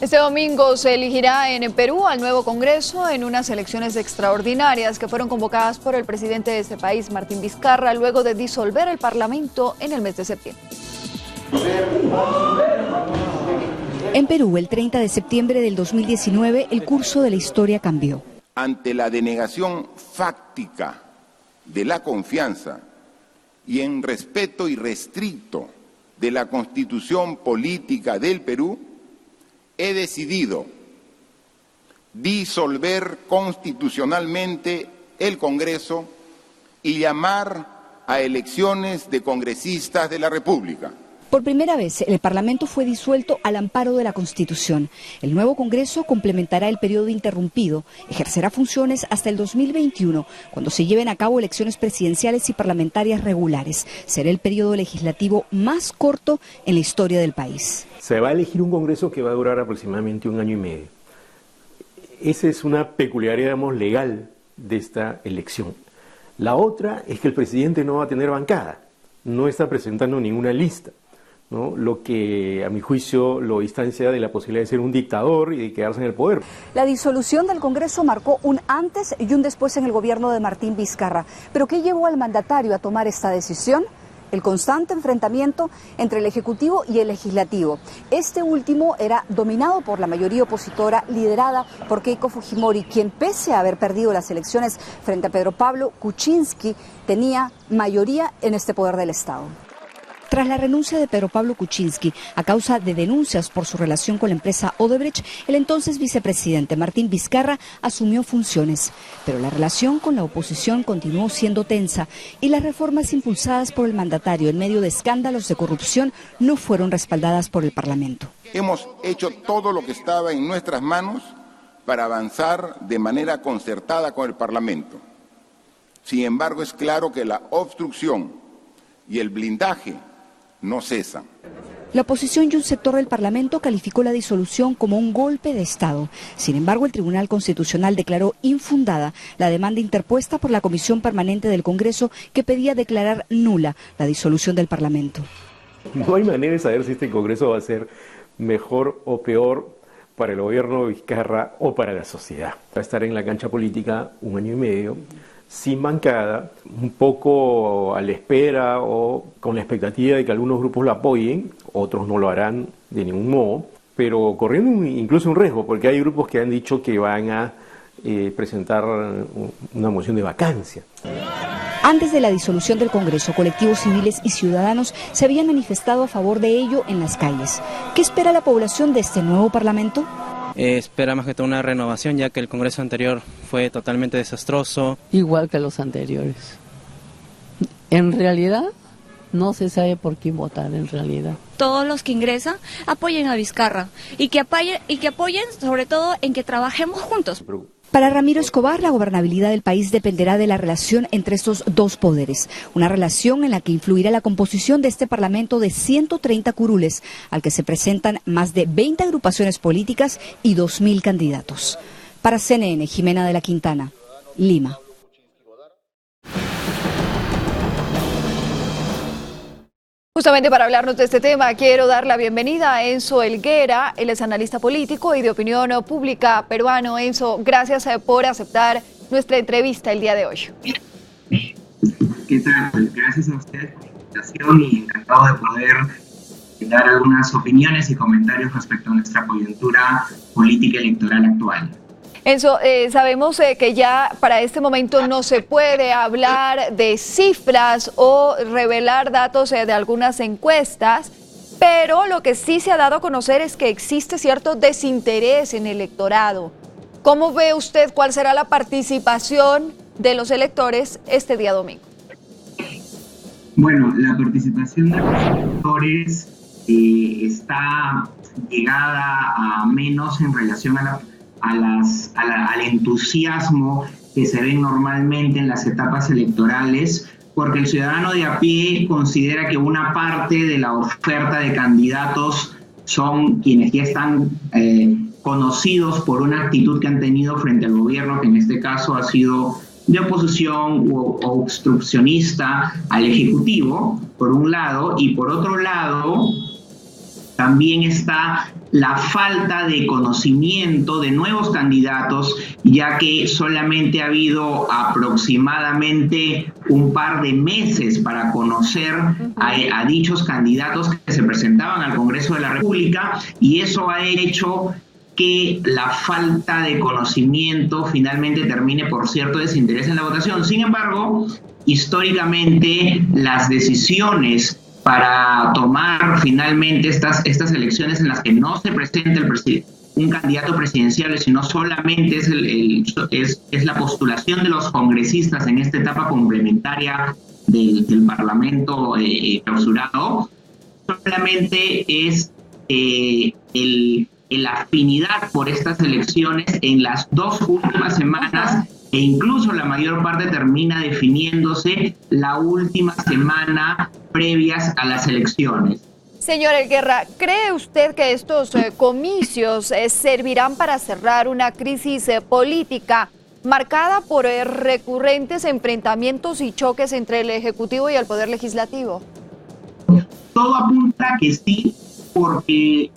Este domingo se elegirá en Perú al nuevo Congreso en unas elecciones extraordinarias que fueron convocadas por el presidente de ese país, Martín Vizcarra, luego de disolver el Parlamento en el mes de septiembre. En Perú, el 30 de septiembre del 2019, el curso de la historia cambió. Ante la denegación fáctica de la confianza y en respeto irrestricto de la Constitución política del Perú, he decidido disolver constitucionalmente el Congreso y llamar a elecciones de congresistas de la República. Por primera vez, el Parlamento fue disuelto al amparo de la Constitución. El nuevo Congreso complementará el periodo interrumpido, ejercerá funciones hasta el 2021, cuando se lleven a cabo elecciones presidenciales y parlamentarias regulares. Será el periodo legislativo más corto en la historia del país. Se va a elegir un Congreso que va a durar aproximadamente 1 año y medio. Esa es una peculiaridad, digamos, legal de esta elección. La otra es que el presidente no va a tener bancada, no está presentando ninguna lista, ¿no? Lo que a mi juicio lo distancia de la posibilidad de ser un dictador y de quedarse en el poder. La disolución del Congreso marcó un antes y un después en el gobierno de Martín Vizcarra. ¿Pero qué llevó al mandatario a tomar esta decisión? El constante enfrentamiento entre el Ejecutivo y el Legislativo. Este último era dominado por la mayoría opositora liderada por Keiko Fujimori, quien pese a haber perdido las elecciones frente a Pedro Pablo Kuczynski, tenía mayoría en este poder del Estado. Tras la renuncia de Pedro Pablo Kuczynski a causa de denuncias por su relación con la empresa Odebrecht, el entonces vicepresidente Martín Vizcarra asumió funciones. Pero la relación con la oposición continuó siendo tensa y las reformas impulsadas por el mandatario en medio de escándalos de corrupción no fueron respaldadas por el Parlamento. Hemos hecho todo lo que estaba en nuestras manos para avanzar de manera concertada con el Parlamento. Sin embargo, es claro que la obstrucción y el blindaje no cesan. La oposición y un sector del Parlamento calificó la disolución como un golpe de Estado. Sin embargo, el Tribunal Constitucional declaró infundada la demanda interpuesta por la Comisión Permanente del Congreso que pedía declarar nula la disolución del Parlamento. No hay manera de saber si este Congreso va a ser mejor o peor para el gobierno de Vizcarra o para la sociedad. Va a estar en la cancha política 1 año y medio, sin bancada, un poco a la espera o con la expectativa de que algunos grupos lo apoyen, otros no lo harán de ningún modo, pero corriendo incluso un riesgo, porque hay grupos que han dicho que van a presentar una moción de vacancia. Antes de la disolución del Congreso, colectivos civiles y ciudadanos se habían manifestado a favor de ello en las calles. ¿Qué espera la población de este nuevo Parlamento? Espera más que todo una renovación, ya que el Congreso anterior fue totalmente desastroso. Igual que los anteriores. En realidad, no se sabe por quién votar en realidad. Todos los que ingresan apoyen a Vizcarra y que apoyen sobre todo en que trabajemos juntos. Para Ramiro Escobar, la gobernabilidad del país dependerá de la relación entre estos dos poderes, una relación en la que influirá la composición de este Parlamento de 130 curules, al que se presentan más de 20 agrupaciones políticas y 2.000 candidatos. Para CNN, Jimena de la Quintana, Lima. Justamente para hablarnos de este tema, quiero dar la bienvenida a Enzo Helguera. Él es analista político y de opinión pública peruano. Enzo, gracias por aceptar nuestra entrevista el día de hoy. ¿Qué tal? Gracias a ustedes por la invitación y encantado de poder dar algunas opiniones y comentarios respecto a nuestra coyuntura política electoral actual. Enzo, sabemos que ya para este momento no se puede hablar de cifras o revelar datos de algunas encuestas, pero lo que sí se ha dado a conocer es que existe cierto desinterés en el electorado. ¿Cómo ve usted cuál será la participación de los electores este día domingo? Bueno, la participación de los electores está llegada a menos en relación al entusiasmo que se ve normalmente en las etapas electorales, porque el ciudadano de a pie considera que una parte de la oferta de candidatos son quienes ya están conocidos por una actitud que han tenido frente al gobierno, que en este caso ha sido de oposición o obstruccionista al Ejecutivo, por un lado, y por otro lado, también está la falta de conocimiento de nuevos candidatos, ya que solamente ha habido aproximadamente un par de meses para conocer a dichos candidatos que se presentaban al Congreso de la República, y eso ha hecho que la falta de conocimiento finalmente termine por cierto desinterés en la votación. Sin embargo, históricamente las decisiones para tomar finalmente estas elecciones en las que no se presenta un candidato presidencial, sino solamente es la postulación de los congresistas en esta etapa complementaria del Parlamento clausurado, solamente es la afinidad por estas elecciones en las 2 últimas semanas, e incluso la mayor parte termina definiéndose la última semana previas a las elecciones. Señor Elguerra, ¿cree usted que estos comicios servirán para cerrar una crisis política marcada por recurrentes enfrentamientos y choques entre el Ejecutivo y el Poder Legislativo? Todo apunta que sí, porque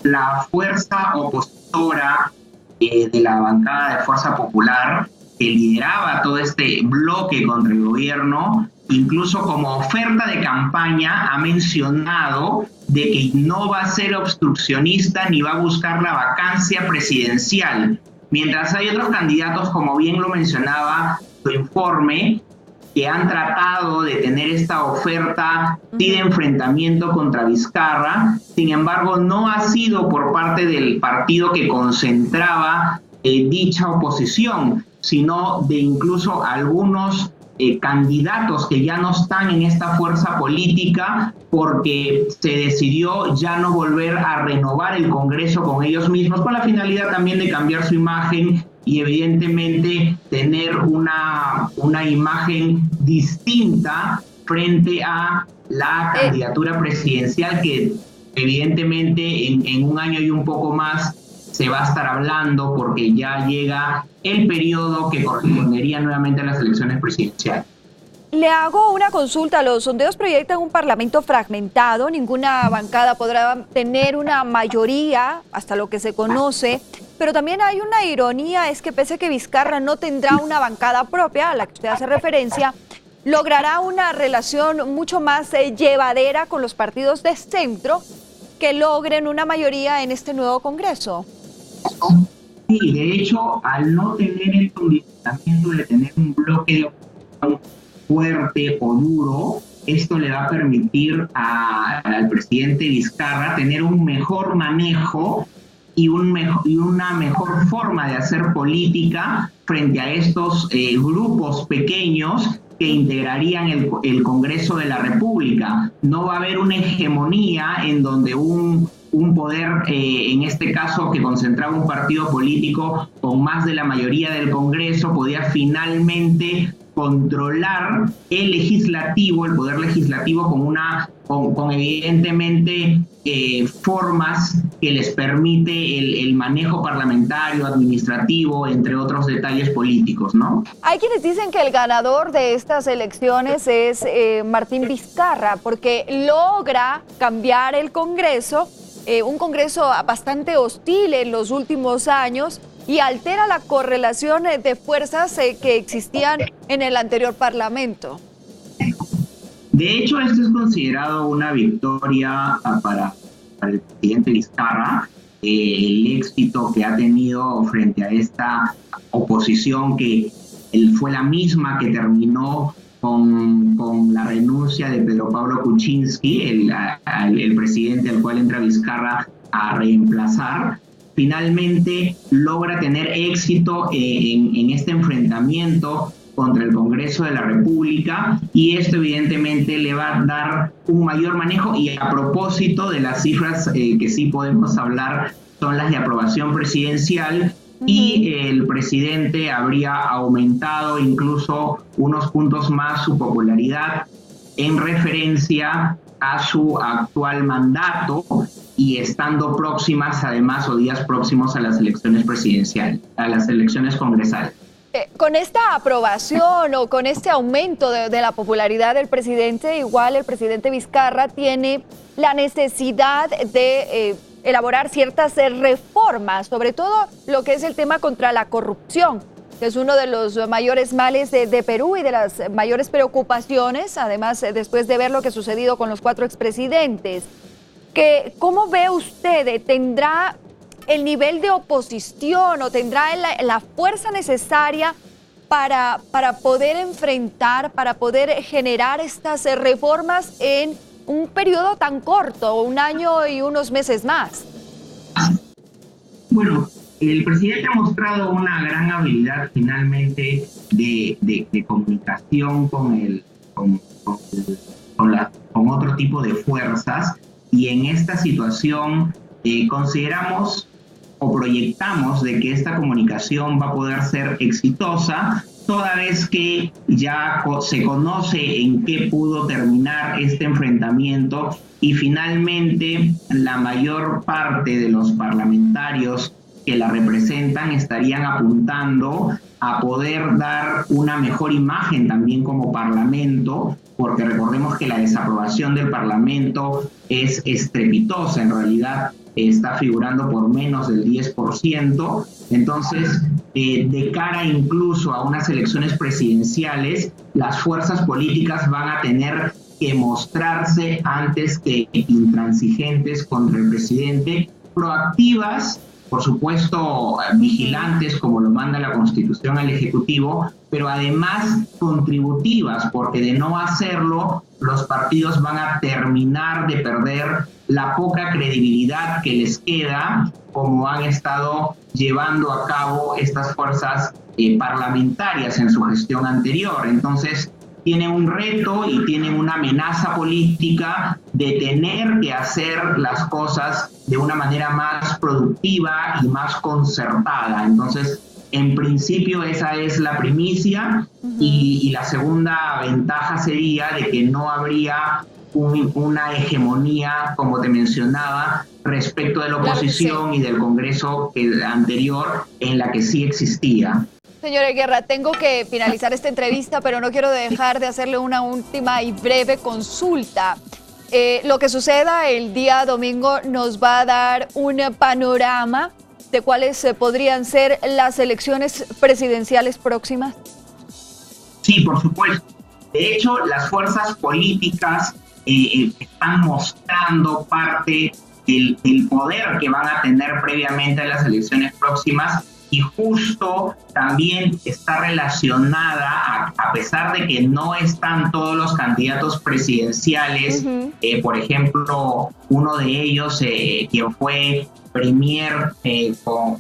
la fuerza opositora de la bancada de Fuerza Popular, que lideraba todo este bloque contra el gobierno, incluso como oferta de campaña ha mencionado de que no va a ser obstruccionista ni va a buscar la vacancia presidencial. Mientras hay otros candidatos, como bien lo mencionaba su informe, que han tratado de tener esta oferta de enfrentamiento contra Vizcarra. Sin embargo, no ha sido por parte del partido que concentraba dicha oposición, sino de incluso algunos candidatos que ya no están en esta fuerza política, porque se decidió ya no volver a renovar el Congreso con ellos mismos, con la finalidad también de cambiar su imagen y evidentemente tener una imagen distinta frente a la candidatura presidencial, que evidentemente en un año y un poco más se va a estar hablando, porque ya llega el periodo que correspondería nuevamente a las elecciones presidenciales. Le hago una consulta. Los sondeos proyectan un parlamento fragmentado. Ninguna bancada podrá tener una mayoría, hasta lo que se conoce. Pero también hay una ironía, es que pese a que Vizcarra no tendrá una bancada propia, a la que usted hace referencia, logrará una relación mucho más llevadera con los partidos de centro que logren una mayoría en este nuevo Congreso. Sí, de hecho, al no tener el condicionamiento de tener un bloque de oposición fuerte o duro, esto le va a permitir al presidente Vizcarra tener un mejor manejo y una mejor forma de hacer política frente a estos grupos pequeños que integrarían el Congreso de la República. No va a haber una hegemonía en donde un poder, en este caso que concentraba un partido político con más de la mayoría del Congreso, podía finalmente controlar el legislativo, el poder legislativo, con evidentemente formas que les permite el manejo parlamentario, administrativo, entre otros detalles políticos, ¿no? Hay quienes dicen que el ganador de estas elecciones es Martín Vizcarra, porque logra cambiar el Congreso, un Congreso bastante hostil en los últimos años, y altera la correlación de fuerzas que existían en el anterior Parlamento. De hecho, esto es considerado una victoria para el presidente Vizcarra, el éxito que ha tenido frente a esta oposición que fue la misma que terminó con la renuncia de Pedro Pablo Kuczynski, el presidente al cual entra Vizcarra a reemplazar. Finalmente logra tener éxito en este enfrentamiento contra el Congreso de la República, y esto evidentemente le va a dar un mayor manejo. Y a propósito de las cifras que sí podemos hablar, son las de aprobación presidencial, y el presidente habría aumentado incluso unos puntos más su popularidad en referencia a su actual mandato, y estando próximas además, o días próximos, a las elecciones presidenciales, a las elecciones congresales. Con esta aprobación o con este aumento de la popularidad del presidente, igual el presidente Vizcarra tiene la necesidad de elaborar ciertas reformas, sobre todo lo que es el tema contra la corrupción, que es uno de los mayores males de Perú y de las mayores preocupaciones, además después de ver lo que ha sucedido con los 4 expresidentes. ¿Cómo ve usted? ¿Tendrá el nivel de oposición o tendrá la fuerza necesaria para poder enfrentar, para poder generar estas reformas en un periodo tan corto, 1 año y unos meses más? Bueno, el presidente ha mostrado una gran habilidad finalmente de comunicación con otro tipo de fuerzas, y en esta situación consideramos o proyectamos de que esta comunicación va a poder ser exitosa, toda vez que ya se conoce en qué pudo terminar este enfrentamiento, y finalmente la mayor parte de los parlamentarios que la representan estarían apuntando a poder dar una mejor imagen también como Parlamento, porque recordemos que la desaprobación del Parlamento es estrepitosa, en realidad está figurando por menos del 10%, entonces de cara incluso a unas elecciones presidenciales, las fuerzas políticas van a tener que mostrarse antes que intransigentes contra el presidente, proactivas, por supuesto vigilantes como lo manda la Constitución al Ejecutivo, pero además contributivas, porque de no hacerlo los partidos van a terminar de perder la poca credibilidad que les queda, como han estado llevando a cabo estas fuerzas parlamentarias en su gestión anterior. Entonces tienen un reto y tienen una amenaza política de tener que hacer las cosas de una manera más productiva y más concertada. Entonces, en principio esa es la primicia, y la segunda ventaja sería de que no habría una hegemonía, como te mencionaba, respecto de la oposición y del Congreso anterior, en la que sí existía. Señora Guerra, tengo que finalizar esta entrevista, pero no quiero dejar de hacerle una última y breve consulta. Lo que suceda el día domingo nos va a dar un panorama de cuáles podrían ser las elecciones presidenciales próximas. Sí, por supuesto. De hecho, las fuerzas políticas están mostrando parte del poder que van a tener previamente a las elecciones próximas, y justo también está relacionada, a pesar de que no están todos los candidatos presidenciales, por ejemplo, uno de ellos, quien fue premier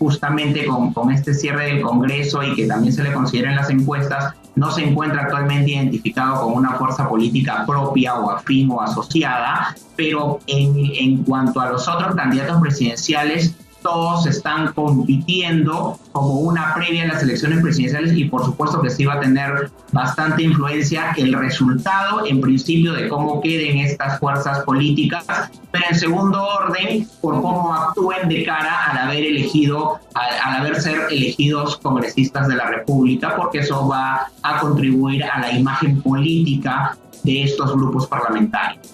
justamente con este cierre del Congreso y que también se le considera en las encuestas, no se encuentra actualmente identificado con una fuerza política propia o afín o asociada, pero en cuanto a los otros candidatos presidenciales, todos están compitiendo como una previa en las elecciones presidenciales, y por supuesto que sí va a tener bastante influencia el resultado, en principio, de cómo queden estas fuerzas políticas, pero en segundo orden, por cómo actúen de cara al haber ser elegidos congresistas de la República, porque eso va a contribuir a la imagen política de estos grupos parlamentarios.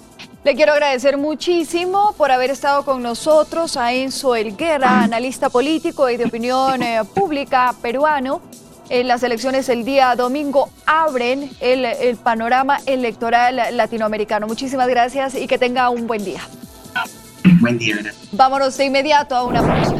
Le quiero agradecer muchísimo por haber estado con nosotros a Enzo Elguera, analista político y de opinión pública peruano. Las elecciones el día domingo abren el panorama electoral latinoamericano. Muchísimas gracias y que tenga un buen día. Buen día. Gracias. Vámonos de inmediato a una pausa.